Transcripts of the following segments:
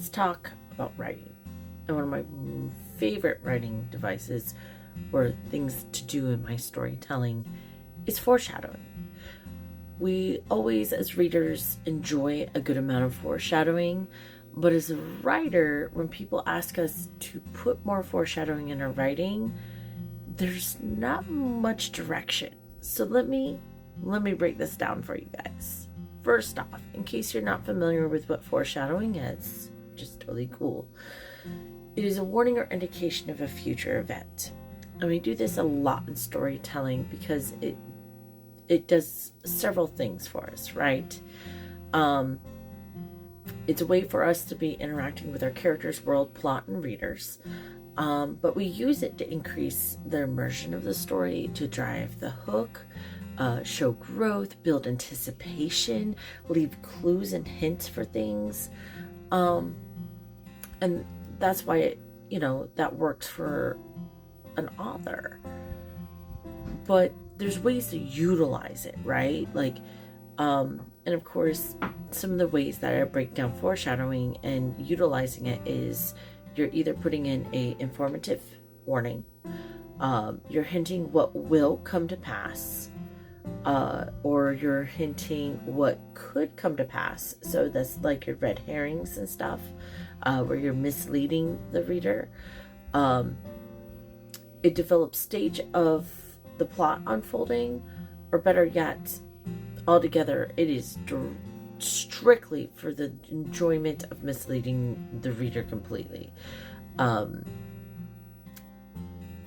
let's talk about writing. And one of my favorite writing devices or things to do in my storytelling is foreshadowing. We always, as readers, enjoy a good amount of foreshadowing, but as a writer, when people ask us to put more foreshadowing in our writing, there's not much direction. So let me break this down for you guys. First off, in case you're not familiar with what foreshadowing is, which is totally cool, it is a warning or indication of a future event. And we do this a lot in storytelling because it does several things for us, right? It's a way for us to be interacting with our characters' world, plot, and readers. But we use it to increase the immersion of the story, to drive the hook, show growth, build anticipation, leave clues and hints for things. And that's why that works for an author. But there's ways to utilize it, right? And of course, some of the ways that I break down foreshadowing and utilizing it is you're either putting in a informative warning, you're hinting what will come to pass, or you're hinting what could come to pass. So that's like your red herrings and stuff, where you're misleading the reader. It develops stage of the plot unfolding, or better yet, altogether, it is strictly for the enjoyment of misleading the reader completely. And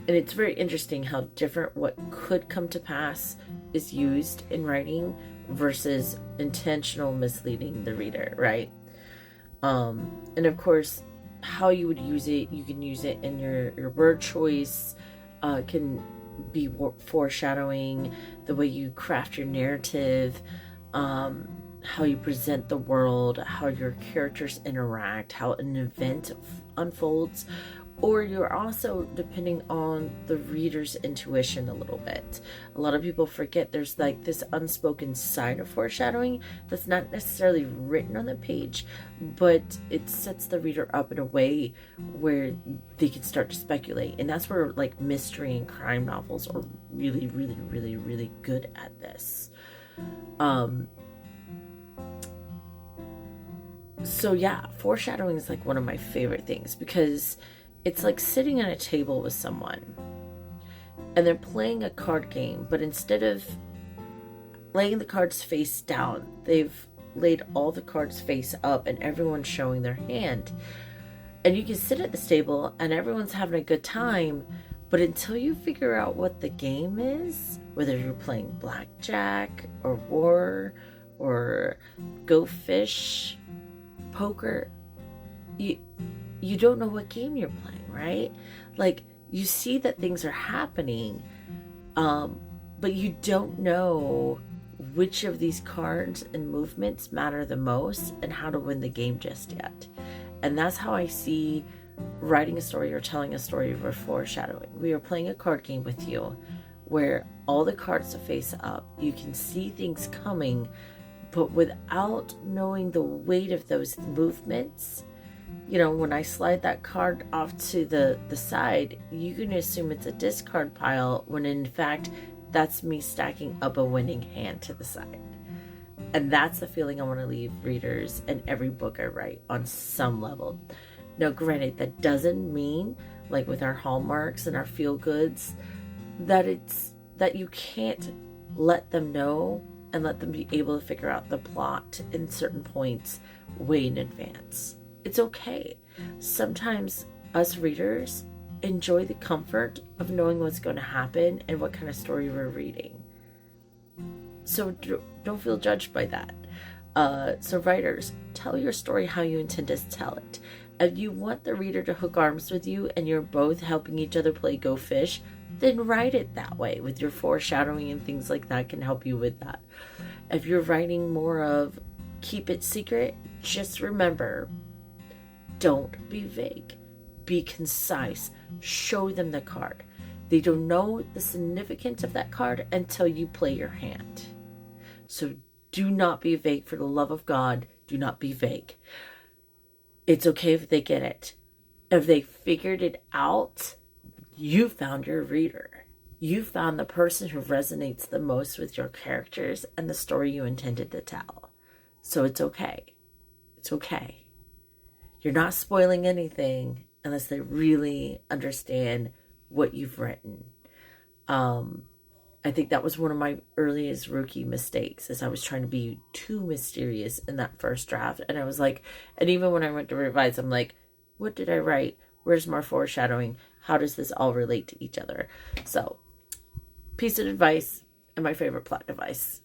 it's very interesting how different what could come to pass is used in writing versus intentional misleading the reader, right? And of course, how you would use it, you can use it in your word choice, can be foreshadowing, the way you craft your narrative, how you present the world, how your characters interact, how an event unfolds, or you're also depending on the reader's intuition a little bit. A lot of people forget there's like this unspoken side of foreshadowing that's not necessarily written on the page, but it sets the reader up in a way where they can start to speculate. And that's where like mystery and crime novels are really, really, really, really good at this. So yeah, foreshadowing is like one of my favorite things because it's like sitting at a table with someone and they're playing a card game, but instead of laying the cards face down, they've laid all the cards face up and everyone's showing their hand. And you can sit at this table and everyone's having a good time, but until you figure out what the game is, whether you're playing blackjack or war or go fish, poker, you don't know what game you're playing, right? Like, you see that things are happening, but you don't know which of these cards and movements matter the most and how to win the game just yet. And that's how I see writing a story or telling a story or foreshadowing. We are playing a card game with you where all the cards are face up. You can see things coming, but without knowing the weight of those movements, when I slide that card off to the side, you can assume it's a discard pile when in fact that's me stacking up a winning hand to the side. And that's the feeling I want to leave readers in every book I write on some level. Now, granted, that doesn't mean, like with our hallmarks and our feel goods, that you can't let them know and let them be able to figure out the plot in certain points way in advance. It's okay. Sometimes us readers enjoy the comfort of knowing what's going to happen and what kind of story we're reading. So don't feel judged by that. So writers, tell your story how you intend to tell it. If you want the reader to hook arms with you and you're both helping each other play Go Fish, then write it that way with your foreshadowing and things like that can help you with that. If you're writing more of keep it secret, just remember, don't be vague. Be concise. Show them the card. They don't know the significance of that card until you play your hand. So do not be vague. For the love of God, do not be vague. It's okay if they get it. If they figured it out, you found your reader. You found the person who resonates the most with your characters and the story you intended to tell. So it's okay. It's okay. You're not spoiling anything unless they really understand what you've written. I think that was one of my earliest rookie mistakes, is I was trying to be too mysterious in that first draft. And I was like, and even when I went to revise, I'm like, what did I write? Where's more foreshadowing? How does this all relate to each other? So, piece of advice and my favorite plot device.